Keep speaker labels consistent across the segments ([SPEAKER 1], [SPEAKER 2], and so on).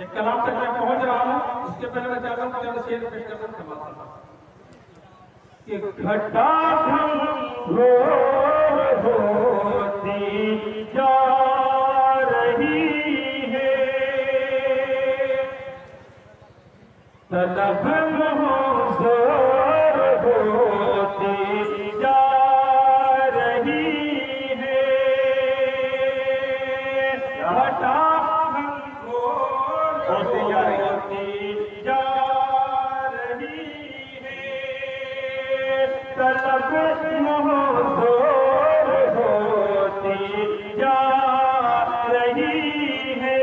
[SPEAKER 1] एक कलाम तक मैं पहुंच रहा हूँ, उसके पहले मैं चाहता हूँ कि शेर पेश करना क्षमा कि घटा होती जा रही है तलब जोर होती जा रही है घटा होती जा रही है तलब जोर होती जा रही है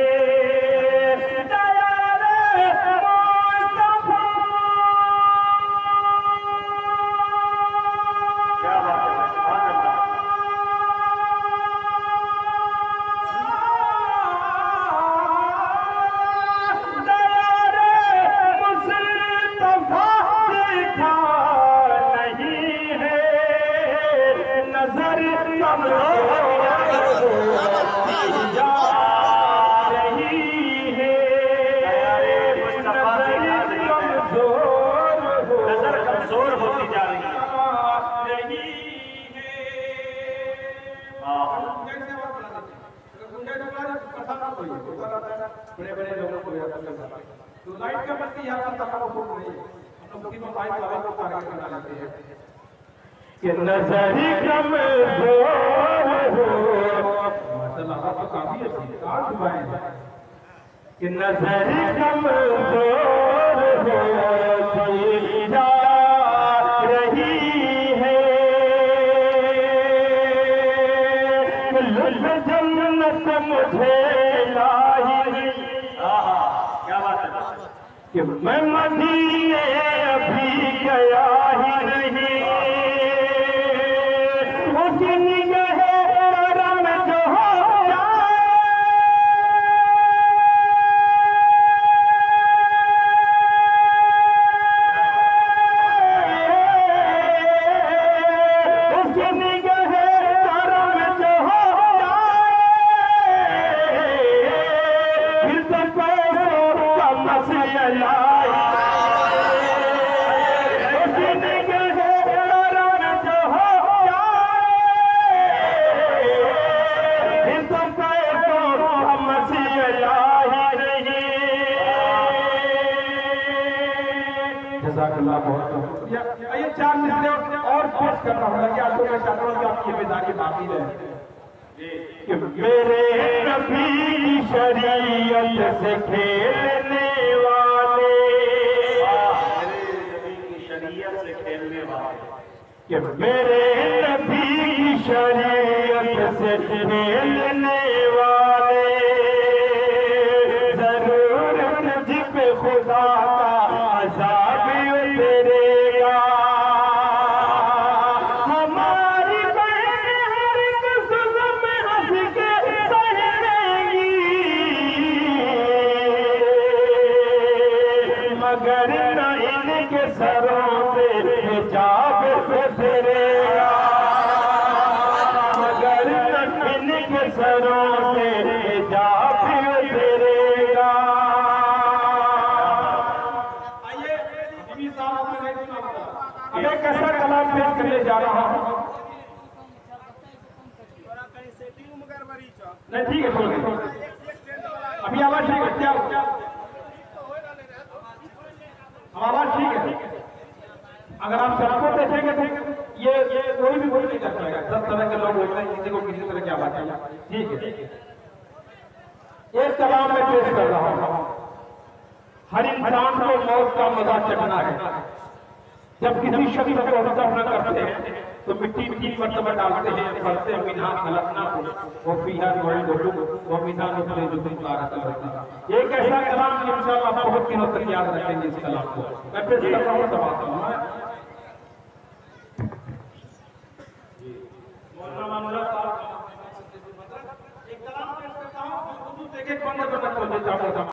[SPEAKER 1] कमजोर होती जा रही है बड़े बड़े लोगों को तो लाइट का बत्ती यहाँ पर तक नहीं है हम लोग की मोबाइल वाला को टारगेट बना लेते हैं कि नजरी कमजोर हो माशाल्लाह आप काफी अच्छी काट भाई कि नजरी कमजोर होती जा रही है लुत्फ जन्नत मुझे लाई क्या बात है कि मैं मदीने अभी गया ही नहीं उसकी निगाह करम जो हो उसकी निगाह करम जो हो फिर तो पैसों का मसला ये चार मिसरे और पेश कर रहा हूँ कि आपको मैं चाहता हूँ कि आपकी जिम्मेदारी बाकी रहे कि मेरे नबी की शरीयत से खेलने वाले शरीयत से खेलने वाले कि मेरे नबी की शरीयत से खेलने वाले जरूर जिब खुदा का अज़ाब उतरेगा हमारी बहन हर एक जुल्म हंस के सहेगी मगर न इनके सरों से हिजाब उतरेगा मगर न इनके सरों से हिजाब उतरेगा एक ऐसा कलाम पेश करने जा रहा हूँ नहीं ठीक है अभी आवाज ठीक है क्या आवाज ठीक है अगर आप सबको देखेंगे तो ये कोई भी नहीं कर पाएगा 10 तरह के लोग होते हैं किसी को किसी तरह की आवाज चाहिए ठीक है एक कलाम में पेश कर रहा हूँ हर इंसान को मौत का मजा चखना है जब किसी शख्स को हम दफन करते हैं तो मिट्टी की मर्तबा डालते हैं पढ़ते हैं मिना खलकना वो फिहा गोल गोलू वो मिना नुस्खे जो तुम तारत एक ऐसा कलाम इंशाअल्लाह बहुत दिनों तक याद रखेंगे इस कलाम को मैं पेश कर रहा हूं समाप्त मौलाना मामला साहब एक कलाम पेश करता हूं एक बंद करना चाहता हूं